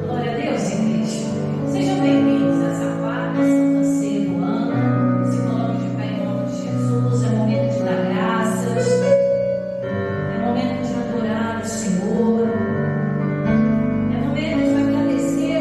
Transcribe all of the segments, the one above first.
Glória a Deus, igreja. Sejam bem-vindos a essa quarta Santa Ceia do ano. Se coloque de pé em nome de Jesus. É momento de dar graças. É momento de adorar o Senhor. É momento de agradecer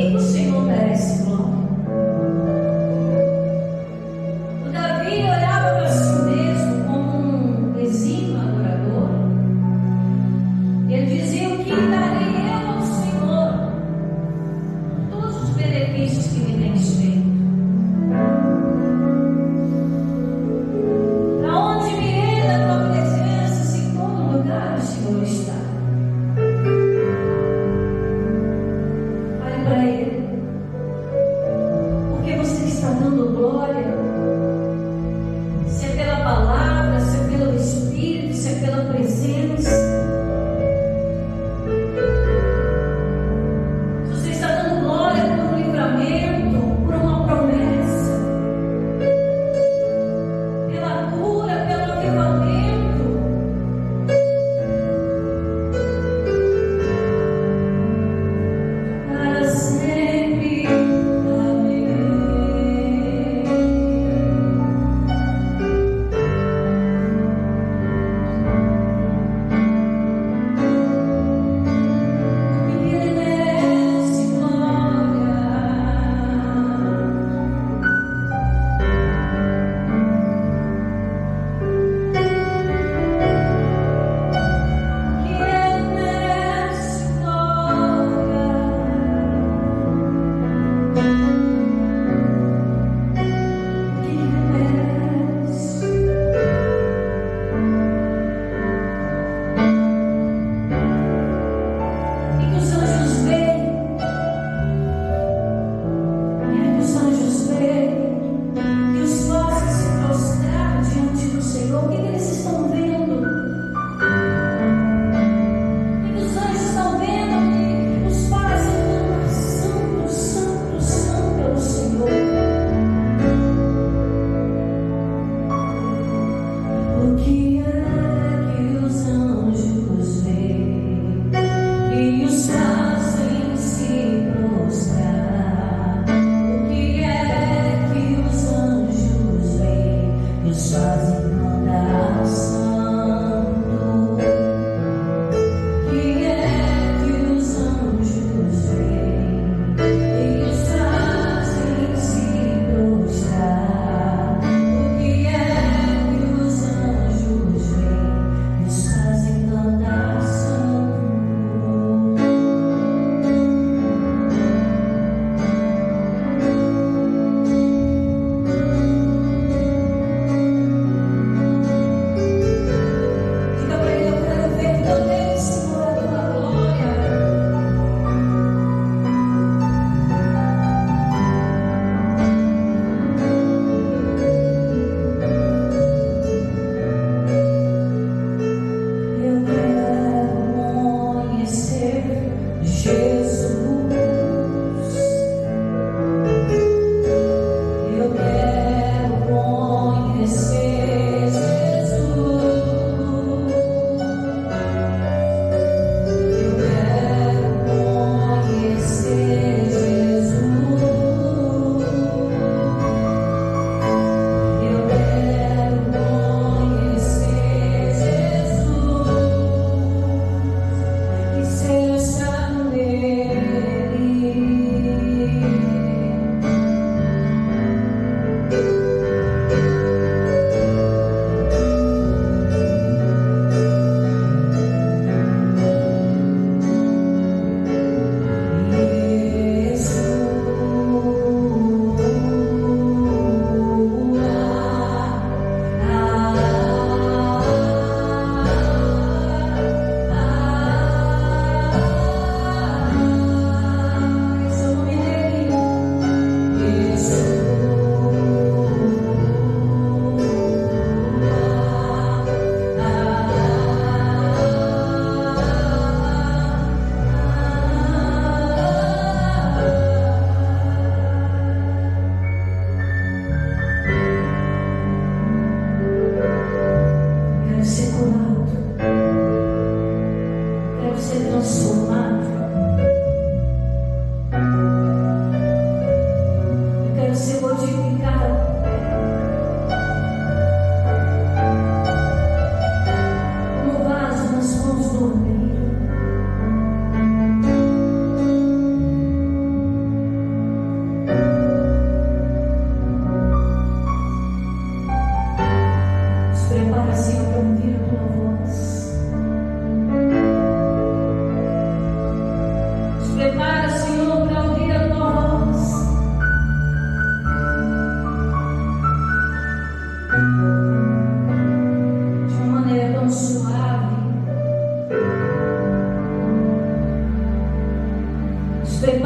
que o Senhor merece glória? O Davi olhava para si mesmo como um exímio adorador. Ele dizia: o que darei eu ao Senhor por todos os benefícios que me tens feito? Para onde me irei da tua presença, se em todo lugar o Senhor está? Olhe para ele.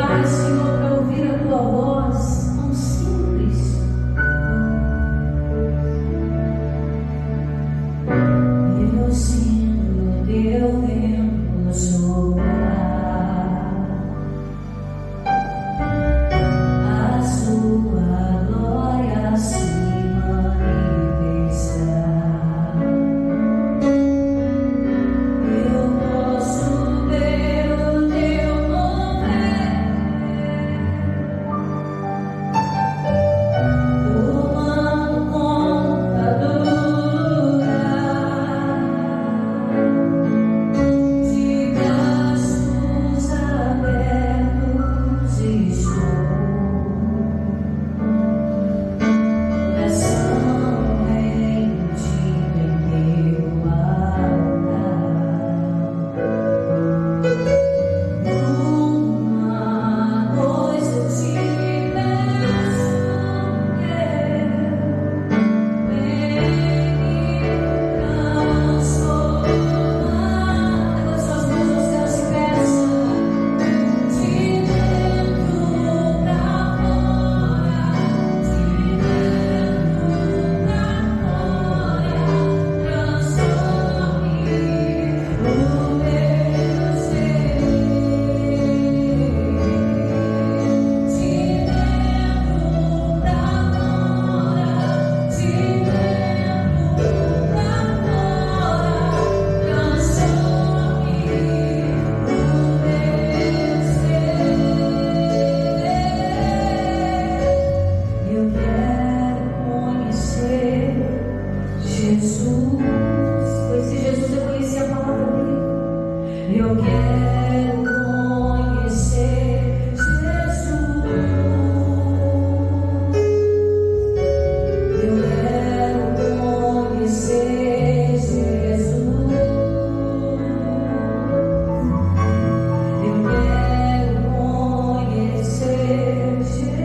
Pai, Senhor, para ouvir a tua voz tão simples. E eu sinto o teu vento soprar, a sua glória se manifestar. Eu posso ver o teu mover, tomando conta do lugar, de braços abertos estou, coração rendido em teu altar. Uma coisa eu te peço, vem me transformar. Levante suas mãos aos céus e peça, de dentro pra fora, de dentro pra fora, transforme o meu ser. De dentro pra fora, de dentro pra fora, transforme o meu ser. Eu quero conhecer Jesus, pois se Jesus eu conheci a palavra dele. Eu quero conhecer Jesus. Eu quero conhecer Jesus. Eu quero conhecer Jesus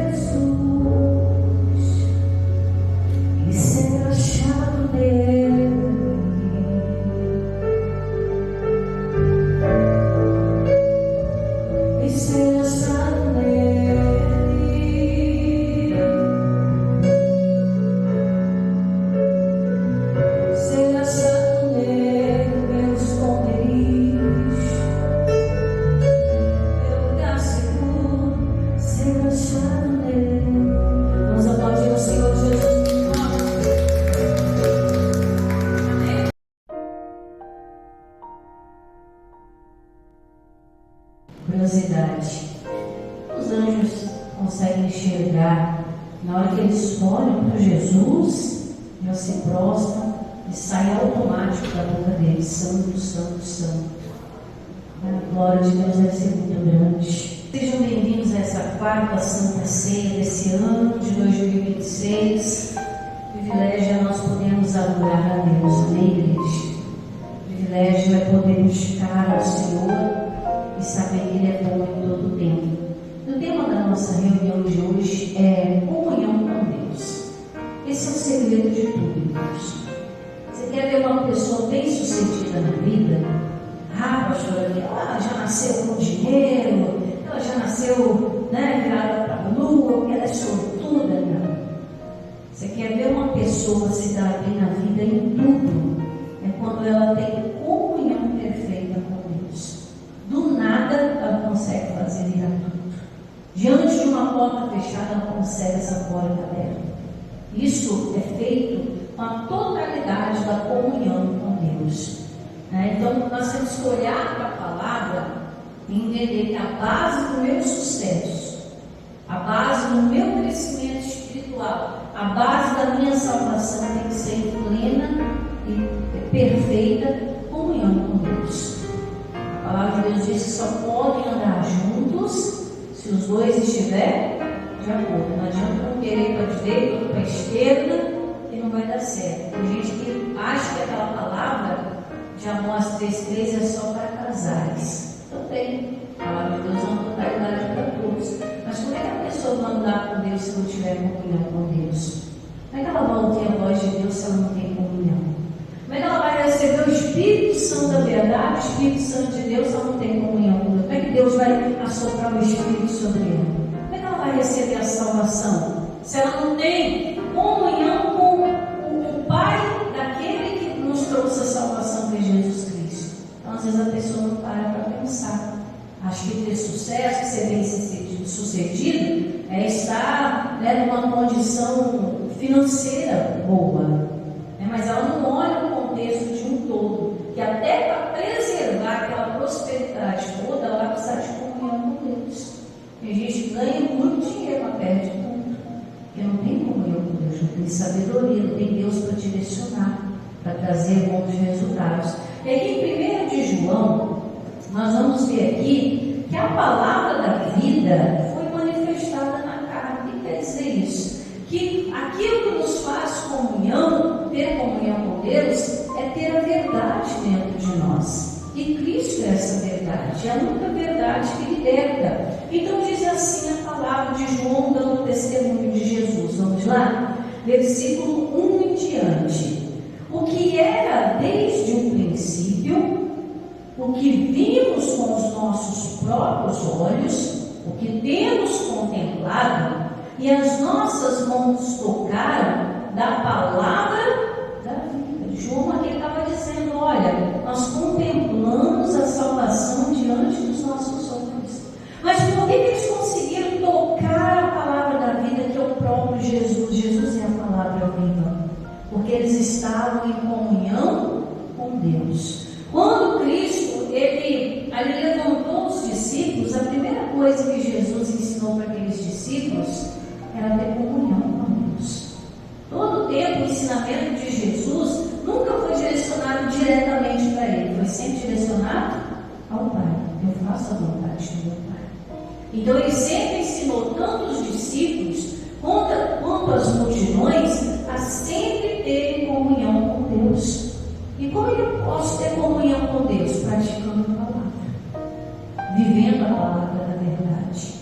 e ser achado nele. E ser achado nele. Ser achado nele, meu esconderijo, meu lugar seguro. Ser achado nele. Vamos aplaudir o Senhor Jesus em nós. Amém. Curiosidade: os anjos conseguem enxergar na hora que eles olham para Jesus, já se prostram e sai automático da boca deles: santo, santo, santo. A glória de Deus deve ser muito grande. Sejam bem-vindos a essa quarta Santa Ceia desse ano de 2026. Privilégio é nós podermos adorar a Deus, amém, igreja? Privilégio é podermos ficar ao Senhor e saber que Ele é bom em todo o tempo. O tema da nossa reunião de hoje é comunhão com Deus. Esse é o segredo de tudo, irmãos. Você quer ver uma pessoa bem sucedida na vida? Pastor, ela já nasceu com dinheiro, ela já nasceu, virada para a lua, porque ela é sortuda. Não. Você quer ver uma pessoa se dar bem na vida em tudo? É quando ela tem comunhão perfeita com Deus. Do nada ela consegue fazer virar tudo. Diante de uma porta fechada, ela consegue essa porta aberta. Isso é feito com a totalidade da comunhão com Deus. Então nós temos que olhar para a palavra e entender que a base do meu sucesso, a base do meu crescimento espiritual, a base da minha salvação tem que ser em plena e perfeita comunhão com Deus. A palavra de Deus diz que só podem andar juntos se os dois estiverem de acordo. Não adianta um querer para a direita, outro para a esquerda, que não vai dar certo. Tem gente que acha que aquela palavra de Amós 3,13 é só para casais. Também, a palavra de Deus é uma totalidade para todos. Mas como é que a pessoa vai andar com Deus se não tiver comunhão com Deus? Como é que ela vai ouvir a voz de Deus se ela não tem comunhão? Como é que ela vai receber o Espírito Santo da verdade, o Espírito Santo de Deus, se ela não tem comunhão com Deus? Como é que Deus vai assoprar o Espírito sobre ela? Como é que ela vai receber a salvação? Se ela não tem comunhão com o Pai daquele que nos trouxe a salvação, que é Jesus Cristo. Então, às vezes a pessoa não para pensar. Acho que ter sucesso, ser bem sucedido, é estar numa condição financeira boa. Mas ela não olha o contexto de um todo, que até para preservar aquela prosperidade toda, ela precisa de comunhão com Deus. Tem gente que ganha muito dinheiro, mas perde muito, porque não tem comunhão com Deus, não tem sabedoria, não tem Deus para direcionar, para trazer bons resultados. E aqui em 1 de João, nós vamos ver aqui que a palavra da vida foi manifestada na carne. O que quer dizer isso? Que aquilo que nos faz comunhão, ter comunhão com Deus, é ter a verdade dentro de nós. E Cristo é essa verdade, é a única verdade que liberta. Então diz assim a palavra de João, dando testemunho de Jesus. Vamos lá? Versículo 1 em diante. O que era desde o princípio, o que vimos com os nossos próprios olhos, o que temos contemplado, e as nossas mãos tocaram da palavra da vida. João aqui estava dizendo, olha, nós contemplamos a salvação diante dos nossos olhos. Mas por que eles conseguiram tocar a palavra da vida, que é o próprio Jesus? Jesus é a palavra viva. Porque eles estavam em comunhão com Deus. Quando Cristo, ele levantou os discípulos, a primeira coisa que Jesus ensinou para aqueles discípulos era ter comunhão com Deus. Todo o tempo o ensinamento de Jesus nunca foi direcionado diretamente para ele, foi sempre direcionado ao Pai. Eu faço a vontade do meu Pai. Então ele sempre ensinou tanto os discípulos quanto as multidões a sempre terem comunhão com Deus. E como eu posso ter comunhão com Deus? Praticando a palavra, vivendo a palavra da verdade.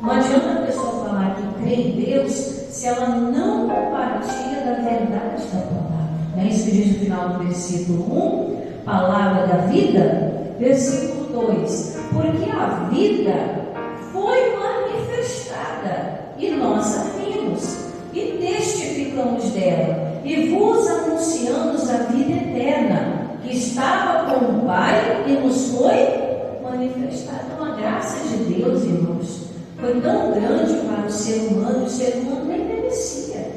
Não adianta a pessoa falar que crê em Deus se ela não compartilha da verdade da palavra. Não é isso que diz no final do versículo 1, palavra da vida, versículo 2, porque a vida foi manifestada e nós a vimos e testificamos dela e vos anunciamos a vida eterna que estava com o Pai e nos foi manifestada. Então a graça de Deus, irmãos, foi tão grande para o ser humano nem merecia.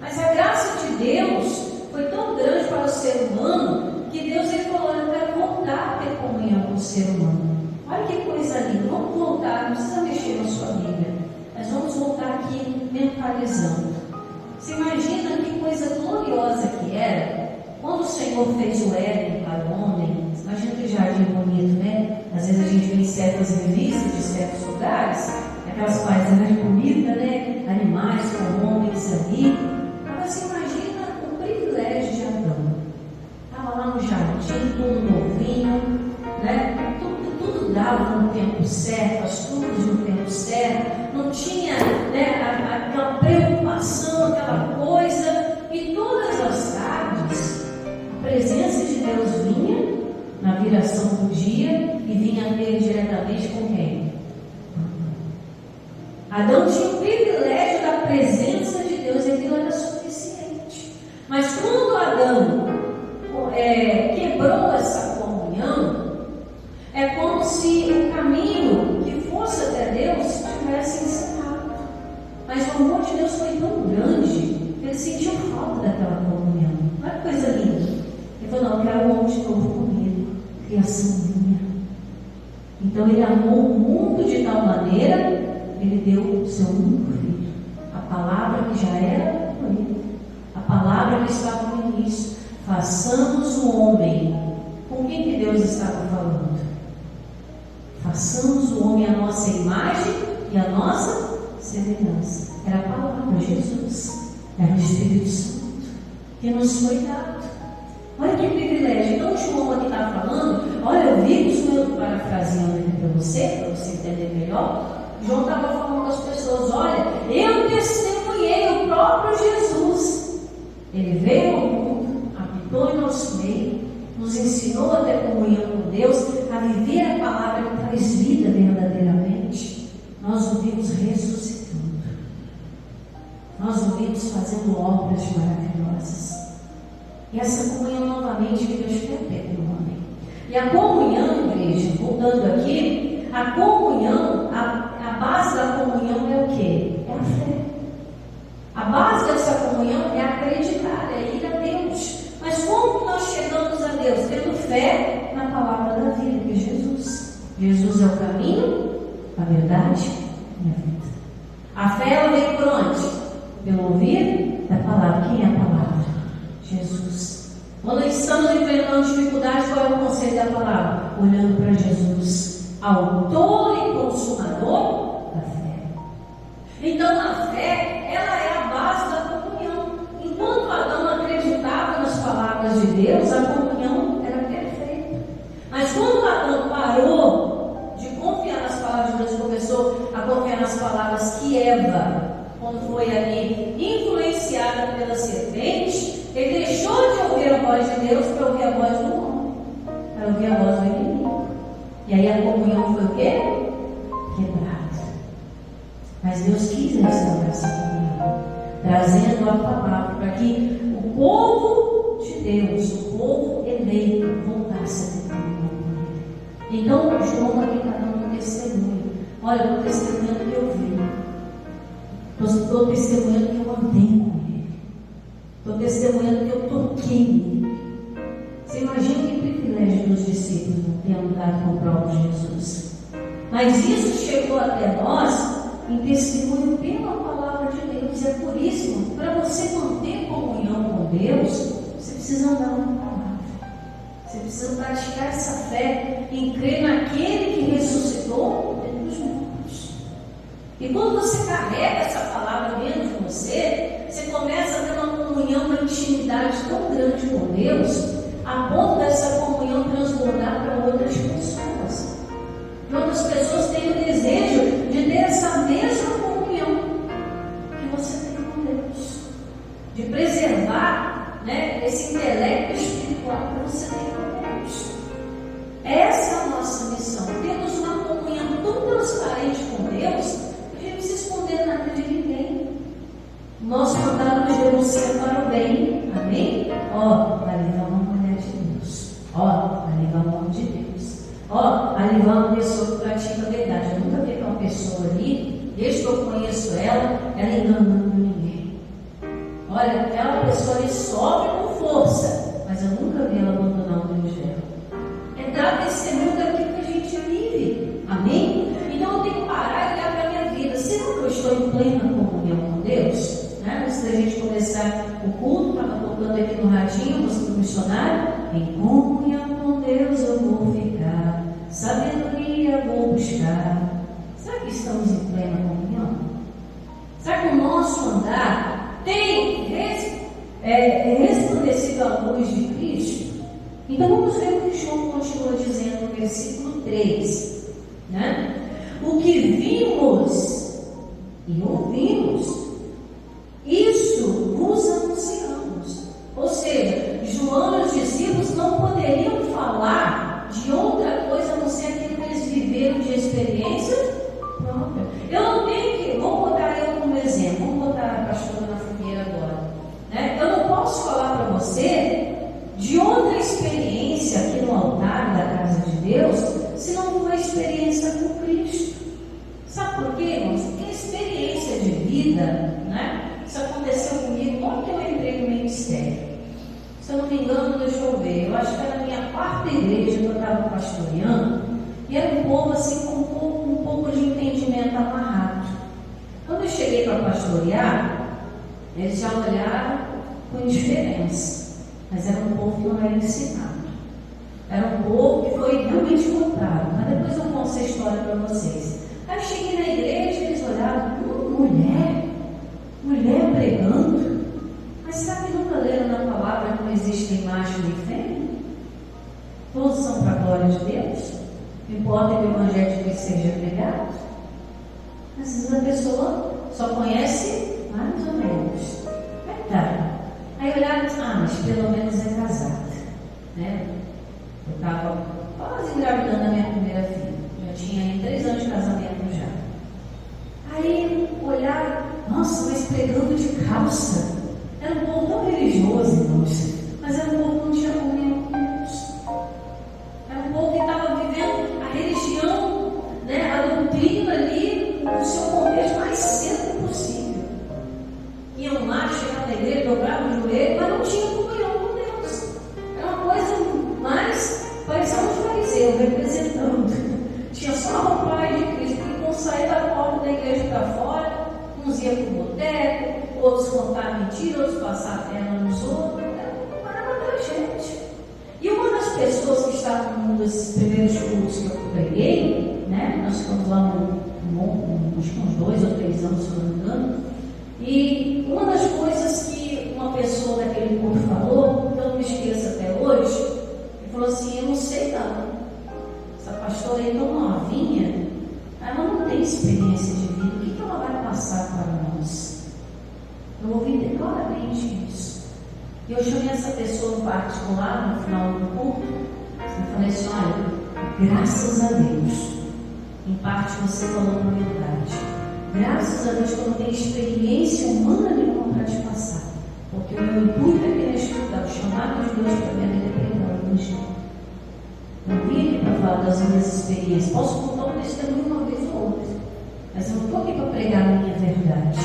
Mas a graça de Deus foi tão grande para o ser humano que Deus falou, eu quero voltar a ter comunhão com o ser humano. Olha que coisa linda, vamos voltar, não precisa mexer na sua Bíblia, mas vamos voltar aqui mentalizando. Você imagina que coisa gloriosa que era quando o Senhor fez o Éden para o homem. Imagina que jardim bonito, né? Às vezes a gente vê em certas revistas de certos lugares, aquelas paisagens bonitas, né? Animais com homens ali. Mas você imagina o privilégio de Adão. Estava lá no jardim, tudo novinho, né? Tudo dava no tempo certo, as frutas no tempo certo, não tinha, né, aquela preocupação, aquela coisa. E todas as tardes, a presença de Deus vinha na viração do dia e vinha ter diretamente com quem? Adão tinha o privilégio da presença de Deus e aquilo era suficiente. Mas quando Adão quebrou essa comunhão, é como se o caminho que fosse até Deus tivesse encerrado. Mas o amor de Deus foi tão grande que ele sentiu falta daquela comunhão. Olha que coisa linda. Ele falou, não, eu quero um homem de novo comigo, criação minha. Então ele amou o mundo de tal maneira, ele deu o seu único filho. A palavra que já era com ele, a palavra que estava no início. Façamos o homem. Com quem que Deus estava falando? Façamos o homem a nossa imagem e a nossa semelhança. Era a palavra, Jesus. Era o Espírito Santo que nos foi dado. Olha que privilégio. Então o João aqui está falando, olha, eu vi, estou parafraseando aqui para você entender melhor. João estava falando das pessoas, olha, eu testemunhei o próprio Jesus. Ele veio ao mundo, habitou em nosso meio, nos ensinou a ter comunhão com Deus, a viver a palavra que traz nós o vimos ressuscitando. Nós o vimos fazendo obras maravilhosas. E essa comunhão novamente que Deus quer ter com o homem. E a comunhão, igreja, voltando aqui, a comunhão, a base da comunhão é o quê? É a fé. A base dessa comunhão é acreditar, é ir a Deus. Mas como que nós chegamos a Deus? Tendo fé na palavra da vida, que é Jesus. Jesus é o caminho, a verdade e a vida. A fé, ela vem por onde? Pelo ouvir da palavra. Quem é a palavra? Jesus. Quando estamos enfrentando dificuldades, qual é o conselho da palavra? Olhando para Jesus, autor e consumador da fé. Então a fé, ela é a base da comunhão. Enquanto Adão acreditava nas palavras de Deus, a comunhão era perfeita. Mas quando Adão parou de confiar nas palavras de Deus, começou a confiar nas palavras que Eva, quando foi ali influenciada pela serpente, ele deixou de ouvir a voz de Deus para ouvir a voz do homem, para ouvir a voz do inimigo. E aí a comunhão foi o quê? Quebrada. Mas Deus quis restaurar essa comunhão, trazendo a palavra para que o povo de Deus, o povo eleito, voltasse a ter comunhão com Ele. Então João aqui está dando um testemunho. Olha, eu estou testemunhando que eu vi. Estou testemunhando que eu andei com Ele. Estou testemunhando que eu toquei nele. Você imagina que privilégio dos discípulos não ter andado com o próprio Jesus. Mas isso chegou até nós em testemunho pela palavra de Deus. E é por isso, para você manter comunhão com Deus, você precisa andar na palavra. Você precisa praticar essa fé em crer naquele que ressuscitou dos mortos. E quando você carrega essa palavra dentro de você, você começa a ter uma comunhão, uma intimidade tão grande com Deus, a ponto dessa comunhão transbordar para outras pessoas. E outras pessoas têm o desejo de ter essa mesma comunhão que você tem com Deus. De preservar, né, esse intelecto espiritual que você tem com Deus. Essa é a nossa missão. Temos uma comunhão tão transparente com Deus que a gente não precisa esconder nada de ninguém. Nosso mandado nos denuncia para o bem. Amém? Ali vai uma mulher de Deus. Ali vai um homem de Deus. Ali vai uma pessoa que pratica a verdade. Eu nunca vi uma pessoa ali, desde que eu conheço ela enganando ninguém. Olha, aquela pessoa ali sofre com força, mas eu nunca vi ela abandonar o Deus dela. É dar testemunho daquilo que a gente vive. Amém? Então eu tenho que parar e olhar para a minha vida. Será que eu estou em plena comunhão com Deus? Antes da gente começar o culto, estava tocando aqui no radinho, música do missionário. Em comunhão com Deus eu vou ficar, sabedoria vou buscar. Será que estamos em plena comunhão? Será que o nosso andar tem resplandecido a luz de Cristo? Então vamos ver o que João continua dizendo no versículo 3, né? O que vimos e ouvimos, isso vos anunciamos. Ou seja, João e os discípulos não poderiam falar de outra coisa a não ser aquilo que eles viveram de experiência própria. Eu não tenho que, vamos botar eu como exemplo, vamos botar a pastora na fogueira agora, né? Eu não posso falar para você de outra experiência aqui no altar da casa de Deus, se não for uma experiência com Cristo. Sabe por quê, irmãos? Porque a experiência de vida, né? Isso aconteceu comigo logo que eu entrei no ministério. Se eu não me engano, deixa eu ver, eu acho que era a minha quarta igreja que eu estava pastoreando, e era um povo assim com um pouco de entendimento amarrado. Quando eu cheguei para pastorear, eles já olharam com indiferença, mas era um povo que não era ensinado. Era um povo que foi realmente comprado, mas depois eu conto essa história para vocês. Aí eu cheguei na igreja e eles olharam, mulher pregando. Mas será que nunca leram na palavra que não existe macho nem fêmea? Todos são para a glória de Deus. Não importa que o evangelho de Cristo seja pregado. Às vezes a pessoa só conhece mais ou menos. Aí olharam, mas pelo menos é casada, né? Eu estava quase engravidando a minha primeira filha. Já tinha 3 anos de casamento já. Aí olharam, nossa, mas pregando de calça. Era um povo tão religioso, irmãos, mas era um povo que não tinha comunhão com Deus. Era um povo que estava vivendo a religião, né, a doutrina ali no seu contexto mais cedo possível. Iam lá, chegavam na igreja, dobravam o joelho, mas não tinham comunhão com Deus. Era uma coisa mais, parecia uns fariseus representando. Tinha só a roupagem de Cristo, que não saía da porta da igreja para fora, uns iam para o boteco, outros contavam mentira, outros passavam a perna nos outros. Era para gente. E uma das pessoas que estava num desses primeiros cultos que eu preguei, né? Nós ficamos lá uns 2 ou 3 anos, se não me engano. E uma das coisas que uma pessoa daquele culto falou, que eu não me esqueço até hoje, ele falou assim: eu não sei não. Essa pastora aí tão novinha, ela não tem experiência de vida, o que ela vai passar para nós? Eu ouvi claramente isso. E eu chamei essa pessoa no particular, no final do culto, e falei assim: olha, graças a Deus, em parte você falou a verdade. Graças a Deus que eu não tenho experiência humana nenhuma para te passar. Porque o meu intuito é querer estudar, o chamado de Deus para minha vida é pregar o Evangelho. Não vim aqui para falar das minhas experiências. Posso contar um testemunho uma vez ou outra, mas eu não estou aqui para pregar a minha verdade.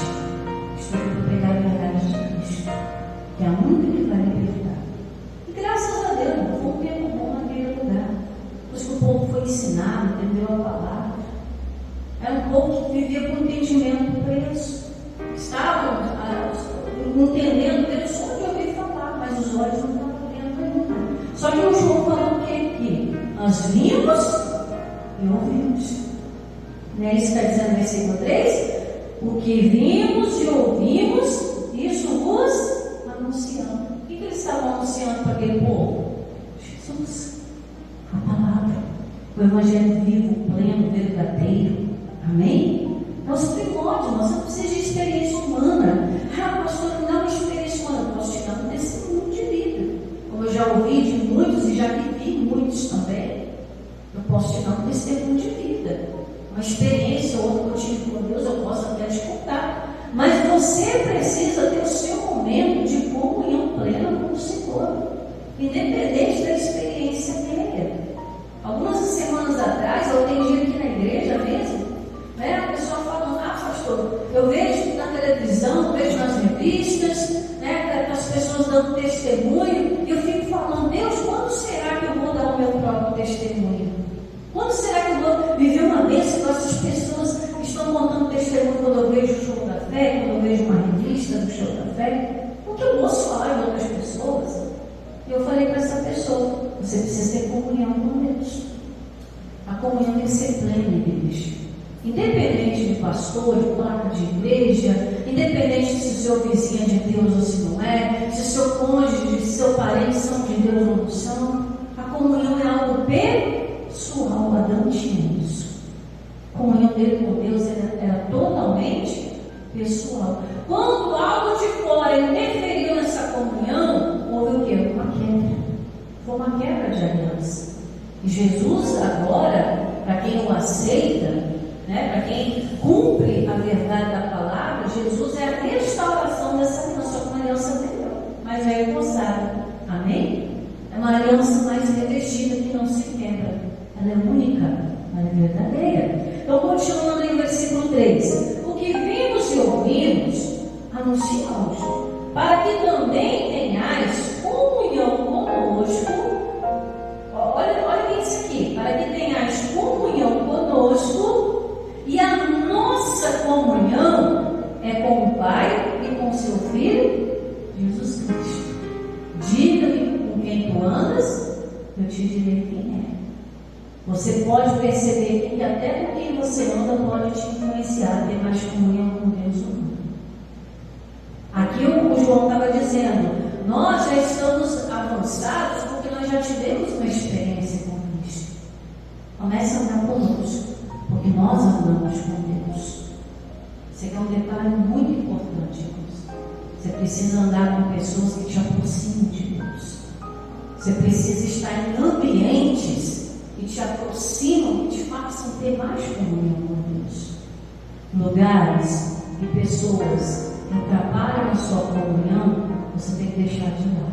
Estou aqui para pregar a verdade de Cristo, que é a única que vai me libertar. E graças a Deus, não foi um tempo bom naquele lugar. Pois que o povo foi ensinado, entendeu a palavra. Era um povo que vivia com entendimento preso. Estavam entendendo Deus só de ouvir falar, mas os olhos não estavam vendo ainda. Só que o João falou o quê? Que nós vimos e ouvimos. Não é isso que está dizendo no versículo 3? O que vimos e ouvimos, isso vos anunciamos. O que eles estavam anunciando para aquele povo? Jesus, a palavra, o Evangelho vivo, pleno, verdadeiro. Amém? Nosso primórdio, nós não precisamos de experiência humana. Ah, pastor, não dá uma experiência humana. Posso te dar um testemunho de vida. Como eu já ouvi de muitos e já vivi muitos também, eu posso te dar um testemunho de vida. Uma experiência ou outra que eu tive com Deus, eu posso até te contar. Mas você precisa ter o seu momento de comunhão plena com o Senhor, independente da experiência dele. Algumas semanas atrás, eu atendi aqui na igreja mesmo, né? A pessoa falando: pastor, eu vejo na televisão, vejo nas revistas, né, as pessoas dando testemunho, e eu fico falando: Deus, quando será que eu vou dar o meu próprio testemunho? Quando será que eu vou viver uma bênção com essas pessoas que estão contando testemunho quando eu vejo o show da fé, quando eu vejo uma revista do show da fé? Porque eu posso falar de outras pessoas. E eu falei para essa pessoa: você precisa ter comunhão com Deus. A comunhão tem que ser plena, igreja. Independente de pastor, de placa de igreja, independente se o seu vizinho é de Deus ou se não é, se o seu cônjuge, se o seu parente são de Deus ou não são, a comunhão é algo pessoal. Adão tinha isso. A comunhão dele com Deus era totalmente pessoal. Quando algo de fora interferiu nessa comunhão, houve o quê? Uma quebra. Foi uma quebra de aliança. E Jesus agora, para quem o aceita, né, para quem cumpre a verdade da palavra, Jesus é a restauração dessa aliança, uma aliança melhor, mais reforçada. Amém? É uma aliança mais revestida que não se quebra. Ela é única, ela é verdadeira. Então, continuando em versículo 3: o que vimos e ouvimos, anunciamos, para que também tenhais comunhão conosco. Olha bem isso aqui: para que tenhais comunhão conosco. E a nossa comunhão é com o Pai e com seu Filho, Jesus Cristo. Diga-me com quem tu andas, eu te direi quem é. Você pode perceber que até com quem você anda pode te influenciar a ter mais comunhão com Deus ou não. Aqui o João estava dizendo: nós já estamos avançados porque nós já tivemos uma experiência com Cristo. Comece a andar conosco, porque nós andamos com Deus. Isso aqui é um detalhe muito importante, irmãos. Você precisa andar com pessoas que te aproximam de Deus. Você precisa estar em ambientes que te aproximam, que te façam ter mais comunhão com Deus. lugares e pessoas que atrapalham a sua comunhão, você tem que deixar de lado.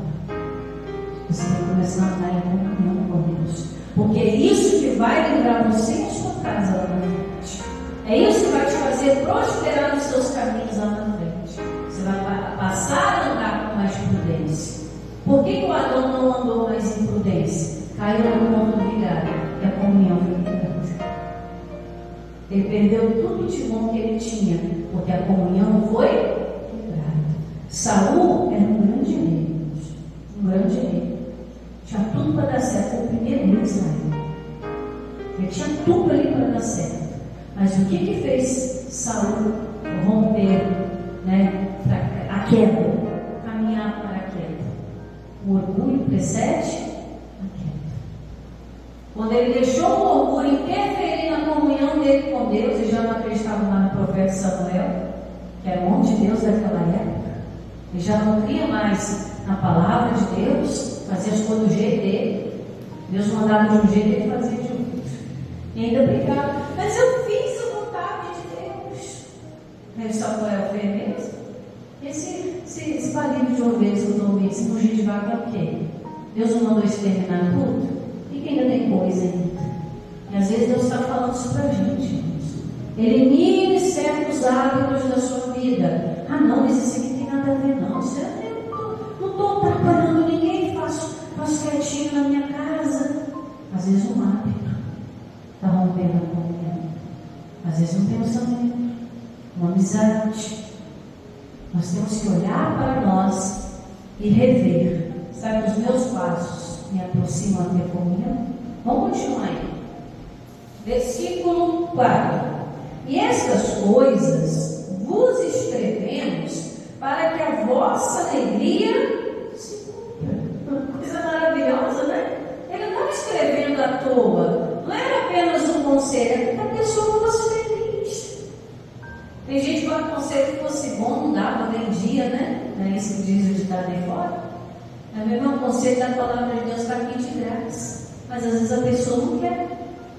Você tem que começar a andar em comunhão com Deus. Porque é isso que vai livrar você e a sua casa lá na frente. É isso que vai te fazer prosperar nos seus caminhos lá na frente. Você vai passar a andar com mais prudência. Por que o Adão não andou mais em prudência? Caiu no ponto ligado e a comunhão foi quebrada. Ele perdeu tudo de bom que ele tinha, porque a comunhão foi quebrada. Saul era um grande rei, um grande rei. Tinha tudo para dar certo, foi o primeiro rei de Israel. Ele tinha tudo ali para dar certo. Mas o que fez Saul romper, a queda, caminhar para a queda? O orgulho precede a queda. Quando ele deixou o orgulho interferir na comunhão dele com Deus, e já não acreditava mais no profeta Samuel, que era o homem de Deus daquela época, ele já não cria mais na palavra de Deus, fazia as coisas do jeito dele. Deus mandava de um jeito, ele fazia de outro. E ainda brigava, mas eu fiz a vontade de Deus. Aí Samuel fez mesmo. Esse palito de ovelhas que eu estou ouvindo, esse fugir de vaca é o quê? Deus não mandou exterminar tudo? E que ainda tem coisa ainda. E às vezes Deus está falando isso para a gente, irmãos. Elimine certos hábitos da sua vida. Ah não, mas isso aqui não tem nada a ver não. Não estou atrapalhando ninguém, faço quietinho na minha casa. Às vezes um hábito está rompendo a comunhão. Às vezes um pensamento, uma amizade. Nós temos que olhar para nós e rever. Sabe, os meus passos me aproximam até a comunhão? Vamos continuar aí. Versículo 4. E estas coisas vos escrevemos para que a vossa alegria se cumpra. Coisa maravilhosa, né? Ele não estava escrevendo à toa. Não era apenas um conselho, era para que a pessoa fosse feliz. Tem gente que fala que o conselho fosse bom, não dava, vendia, né? Não é isso que diz o ditado aí fora? É mesmo o conselho da palavra de Deus está aqui de graça. Mas às vezes a pessoa não quer.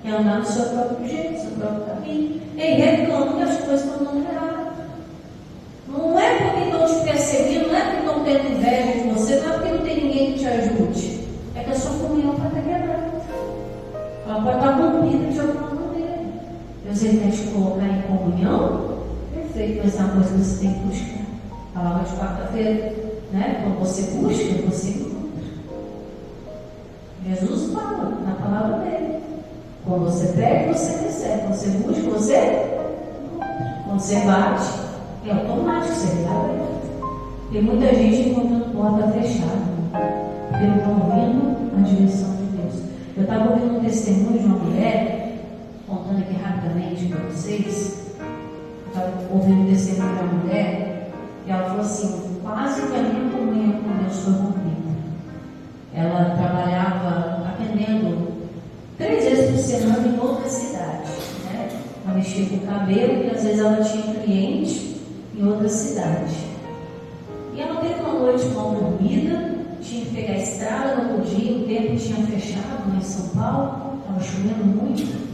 Quer andar no seu próprio jeito, no seu próprio caminho. E reclama que as coisas estão dando errado. Não é porque estão te perseguindo, não é porque estão tendo inveja de você, não é porque não tem ninguém que te ajude. É que a sua comunhão pode estar quebrada. Ela pode estar rompida de alguma maneira. Deus ele quer te colocar em comunhão. Perfeito, mas é uma coisa que você tem que buscar. Palavra de quarta-feira, né? Quando você busca, você encontra. Jesus fala na palavra dele. Quando você pede, você recebe. Quando você busca, você encontra. Quando você bate, é automático, você está aberto. Tem muita gente encontrando porta fechada, porque não estão ouvindo a direção de Deus. Eu estava ouvindo um testemunho de uma mulher, contando aqui rapidamente para vocês. Eu estava ouvindo o testemunho de uma mulher, e ela falou assim: quase que a minha comunhão com Deus foi rompida. Ela trabalhava atendendo 3 vezes por semana em outra cidade, né? Ela mexia com o cabelo, e às vezes ela tinha cliente em outra cidade. E ela teve uma noite mal dormida, tinha que pegar a estrada no outro dia, o tempo tinha fechado lá em São Paulo, estava chovendo muito.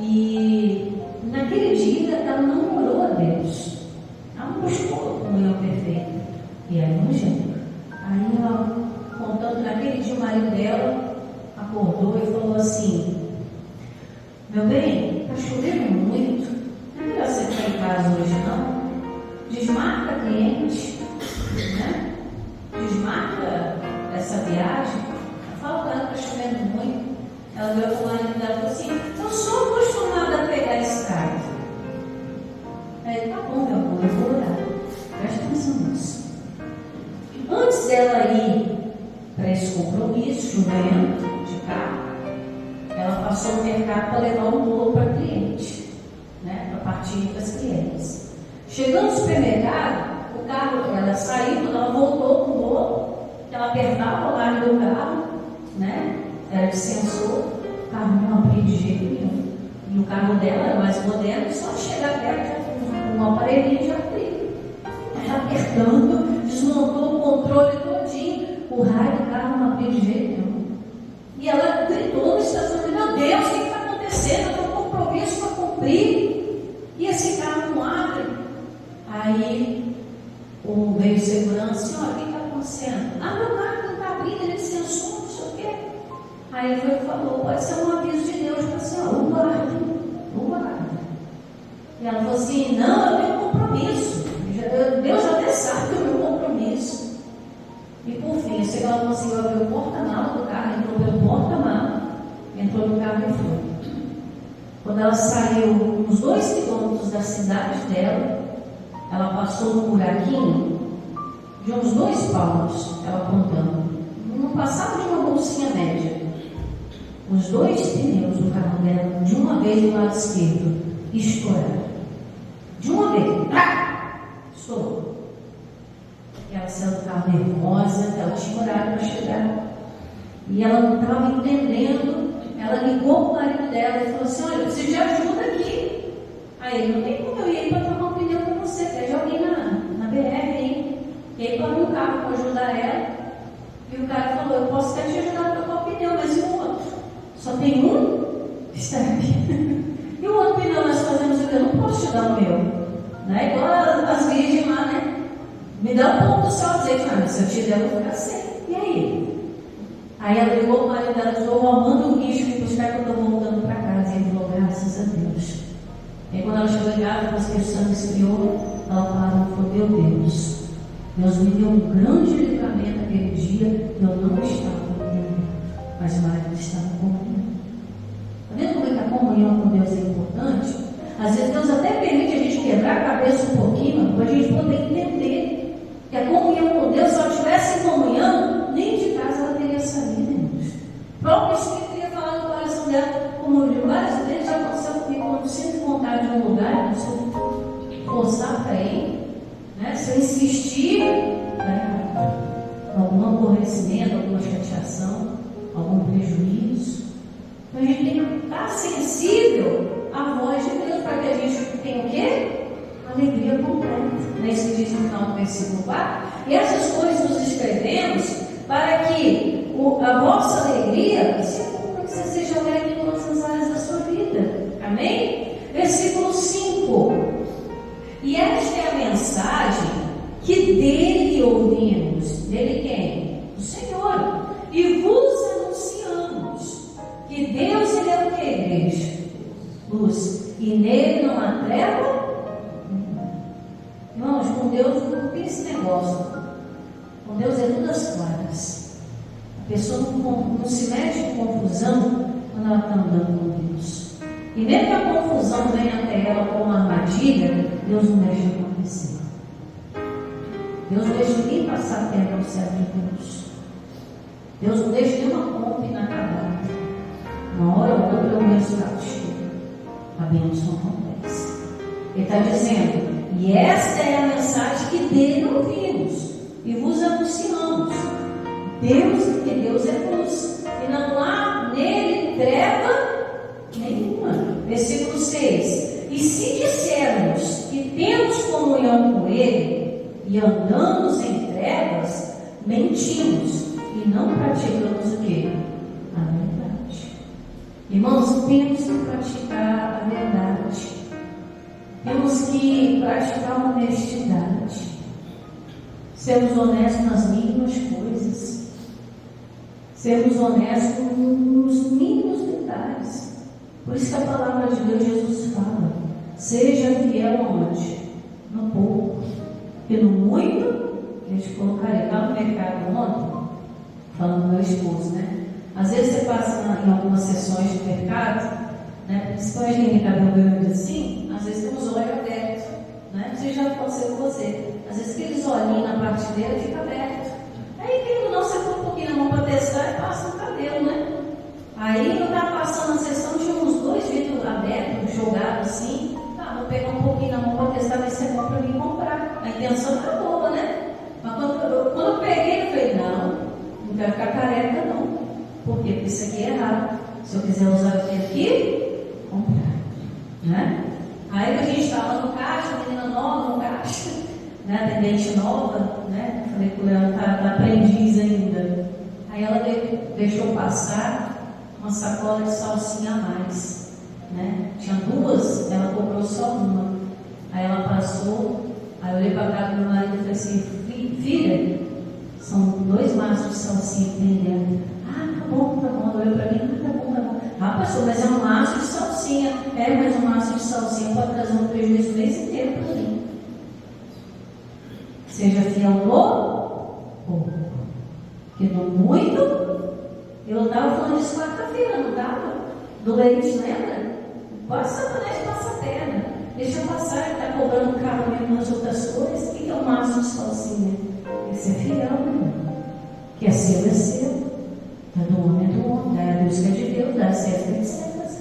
E naquele dia ela não orou a Deus, ela não buscou a comunhão perfeita. E aí não jeito. Aí ela, contando naquele dia, o marido dela acordou e falou assim: meu bem, está chovendo muito, não é melhor você ficar em casa hoje não? Desmarca cliente, né? Desmarca essa viagem. Fala para ela que está chovendo muito. Ela veio com o marido dela e falou assim: eu sou acostumada a pegar estrada. Aí, tá bom, meu amor, eu vou orar. Presta atenção nisso. Antes dela ir para esse compromisso, chovendo, de carro, ela passou no mercado para levar um bolo para cliente, né, para partir para as clientes. Chegando no supermercado, o carro, ela saiu, quando ela voltou com o bolo, ela apertava o lado do carro, né, era de sensor, o carro não abria de jeito nenhum. E o carro dela era mais moderno, só de chegar perto, com um aparelhinho já abria. Ela apertando, desmontou o controle todinho, o raio do carro não abria de jeito nenhum. E ela gritou no estacionamento: meu Deus, o que está acontecendo? Eu tenho um compromisso para cumprir. E esse carro veio segurança, olha, o que está acontecendo? Meu carro não está abrindo, ele disse assunto, não sei o quê. Aí ele foi e falou, pode ser um aviso de Deus para a senhora, o guarda. E ela falou assim, não, eu tenho um compromisso. Deus até sabe que é o meu compromisso. E por fim, ela conseguiu abrir o porta-malas do carro, entrou pelo porta-malas, entrou no carro e foi. Quando ela saiu uns 2 quilômetros da cidade dela, ela passou num buraquinho de uns 2 palmos, ela contando. Não passava de uma bolsinha média. Os 2 pneus do carro dela, de uma vez do lado esquerdo, estouraram. De uma vez, estourou. E ela saiu do carro nervosa, ela tinha horário para chegar. E ela não estava entendendo. Ela ligou para o marido dela e falou assim, olha, eu preciso de ajuda aqui. Aí, não tem como eu ir para trocar um pneu com você, pede alguém na BR, hein? E aí parou um carro para ajudar ela. E o cara falou, eu posso até te ajudar a trocar o pneu, mas e o outro? Só tem um? Step. E o outro pneu nós fazemos o que? Eu não posso te dar o meu. Né? Igual as virgens lá, né? Me dá um pouco do seu azeite. Mas se eu te der, eu vou ficar sem. E aí? Aí ela ligou para o marido dela e falou, manda um guincho me buscar que eu estou voltando para casa. E ele falou, graças a Deus. E aí quando ela chegou em casa, depois que o sangue esfriou, ela parou e falou, meu Deus, Deus me deu um grande livramento aquele dia, eu não estava entendendo, mas o marido estava comigo. Está vendo como é que a comunhão com Deus é importante? Às vezes Deus até permite a gente quebrar a cabeça um pouquinho, para a gente poder entender que a comunhão com Deus, se ela tivesse em comunhão, nem de casa ela teria saído, irmãos. O próprio Espírito queria falar no coração dela, como eu digo, várias vezes já aconteceu comigo, quando eu sinto vontade de um lugar, se eu forçar para ir, né? Se eu insistir, né? Algum aborrecimento, alguma chateação, algum prejuízo. Então a gente tem que estar sensível à voz de Deus, para que a gente tenha o quê? Alegria completa. Não é isso que diz no final do versículo 4? E essas coisas nos escrevemos para que a vossa alegria se cumpra, que você seja alegre em todas as áreas da sua vida. Amém? Versículo 5. E esta é a mensagem que dele ouvimos. Dele quem? O Senhor. E vos anunciamos que Deus, ele é o que, igreja? Luz. E nele não há treva. Irmãos, com Deus não tem esse negócio. Com Deus é tudo às claras. A pessoa não se mete em confusão quando ela está andando com Deus. E mesmo que a confusão venha até ela como uma armadilha, Deus não deixa acontecer. Deus não deixa ninguém passar perto do céu de Deus. Deus não deixa nenhuma conta inacabada. Uma hora ou outra o resultado chega. A bênção acontece. Ele está dizendo, e esta é a mensagem que dele ouvimos e vos anunciamos. Deus, que Deus é luz, e não há nele treva nenhuma. Versículo 6. E se dissermos que temos comunhão com ele e andamos em trevas, mentimos e não praticamos o quê? A verdade. Irmãos, temos que praticar a verdade. Temos que praticar a honestidade. Sermos honestos nas mínimas coisas. Sermos honestos nos mínimos detalhes. Por isso que a palavra de Deus, Jesus fala, seja fiel aonde? No pouco. Porque no muito, a gente colocaria. Estava no mercado ontem, falando do meu esposo, né? Às vezes você passa em algumas sessões de mercado, né? Principalmente quem tem cabelo grande assim, às vezes tem os olhos abertos, né? Isso já aconteceu com você. Às vezes aqueles olhinhos na prateleira fica aberto. Aí quem não, você põe um pouquinho na mão para testar e passa no cabelo, né? Aí eu estava passando a sessão, tinha uns 2 vidros abertos, jogados assim. Tá, vou pegar um pouquinho na mão para testar, ver se é bom para mim comprar. A intenção era boa, né? Mas quando eu peguei, eu falei, não quero ficar careca não. Por quê? Porque isso aqui é errado. Se eu quiser usar aqui, comprar. Né? Aí a gente estava no caixa, menina nova no caixa, né? Atendente nova, né? Falei com ela, tá aprendiz ainda. Aí ela deixou passar uma sacola de salsinha a mais, né? Tinha 2, ela comprou só uma. Aí ela passou, Aí eu olhei para cá do meu marido e falei assim: filha, são 2 maços de salsinha pendendo. Tá bom. Olhou para mim: tá bom. Ah, pastor, mas é um maço de salsinha. Mas um maço de salsinha pode trazer um prejuízo o mês inteiro para mim. Seja fiel no pouco, porque no muito, eu estava falando disso quarta-feira, não estava? Do leite, lembra? Quase Satanás passa a perna. Deixa eu passar, ele está cobrando caro mesmo nas outras coisas. O que é um maço de salsinha? Tem que ser fiel, né? Que é seu. É do homem. É a Deus que é de Deus, dá certo que é de certas.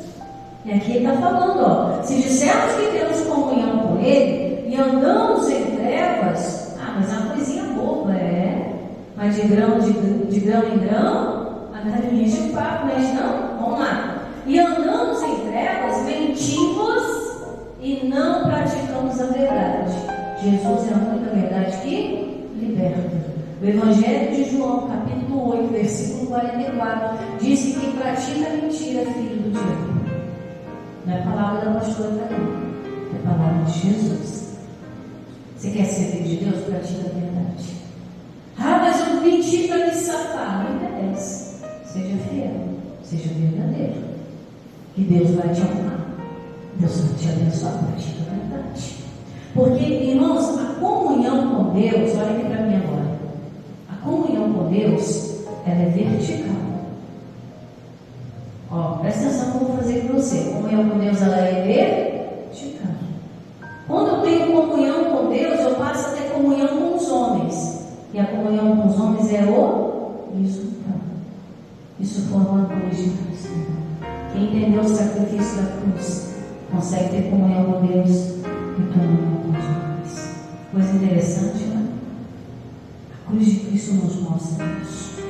E aqui ele está falando, ó. Se dissermos que temos comunhão com Ele e andamos em trevas, mas é uma coisinha boba, mas de grão em grão, a galinha de papo, mas não, vamos lá. E andamos em trevas, mentimos e não praticamos a verdade. Jesus é a única verdade que liberta. O Evangelho de João, capítulo 8, versículo 44, diz que quem pratica a mentira é filho do diabo. Não é a palavra da pastora Karina, é a palavra de Jesus. Você quer ser filho de Deus? Pratica a verdade. Mas eu menti para me safar. Não interessa. Seja fiel, seja verdadeiro, que Deus vai te honrar. Deus vai te abençoar. Pratica a verdade. Porque, irmãos, a comunhão com Deus, olha aqui para mim agora. A comunhão com Deus, ela é vertical. Presta atenção que eu vou fazer com você. A comunhão com Deus, ela é vertical. Quando eu tenho comunhão com Deus, eu passo a ter comunhão com os homens. E a comunhão com os homens é horizontal. Isso forma a cruz de Cristo. Quem entendeu o sacrifício da cruz consegue ter comunhão com Deus e comunhão com os homens. Coisa interessante, né? A cruz de Cristo nos mostra isso.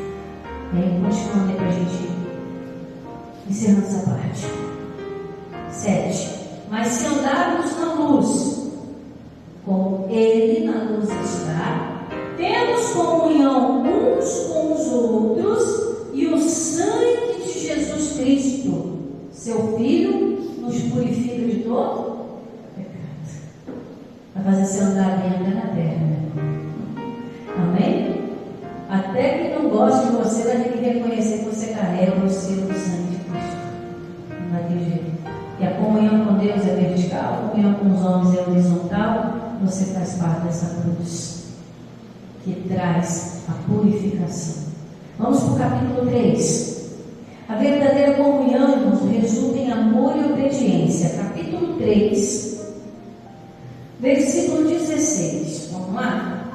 E aí, continuando aí para a gente encerrando essa parte. 7. Mas se andarmos na luz, como Ele na luz está, temos comunhão uns com os outros, e o sangue de Jesus Cristo, seu Filho, nos purifica de todo pecado. Vai fazer você andar bem até na terra, né? Amém? Até quem não gosta de você vai ter que reconhecer que você carrega o selo do sangue de Cristo. Não vai ter jeito. E a comunhão com Deus é vertical, a comunhão com os homens é horizontal. Você faz parte dessa cruz que traz a purificação. Vamos para o capítulo 3. A verdadeira comunhão, irmãos, resulta em amor e obediência. Capítulo 3, versículo 16. Vamos lá?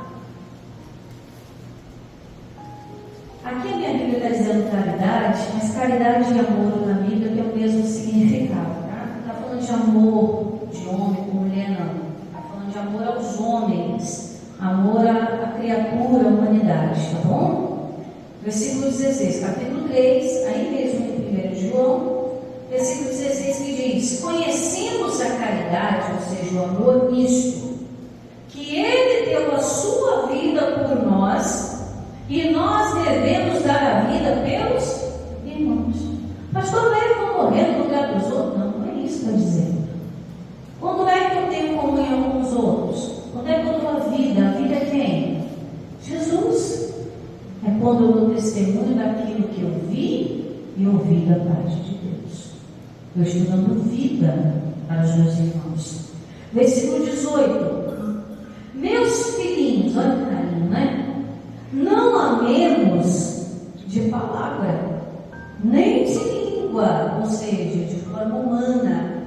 Aqui a minha Bíblia está dizendo caridade, mas caridade e amor na Bíblia tem o mesmo significado. Não está falando de amor de homem com mulher, não. Está falando de amor aos homens, amor à criatura, à humanidade, tá bom? Versículo 16, capítulo 3, aí mesmo em 1 João, versículo 16 que diz: conhecemos a caridade, ou seja, o amor nisto, que Ele deu a sua vida por nós, e nós devemos dar a vida pelos irmãos. Pastor, vai eu vou morrer no lugar dos outros? Não, não é isso que eu estou dizendo. Quando é que eu tenho comunhão com os outros? Quando é que eu dou a vida? A vida é quem? Jesus. É quando eu dou testemunho daquilo que eu vi e ouvi da parte de Deus. Eu estou dando vida para os meus irmãos. Versículo 18. Meus filhinhos, olha o carinho, né? Não amemos de palavra, nem de língua, ou seja, de forma humana,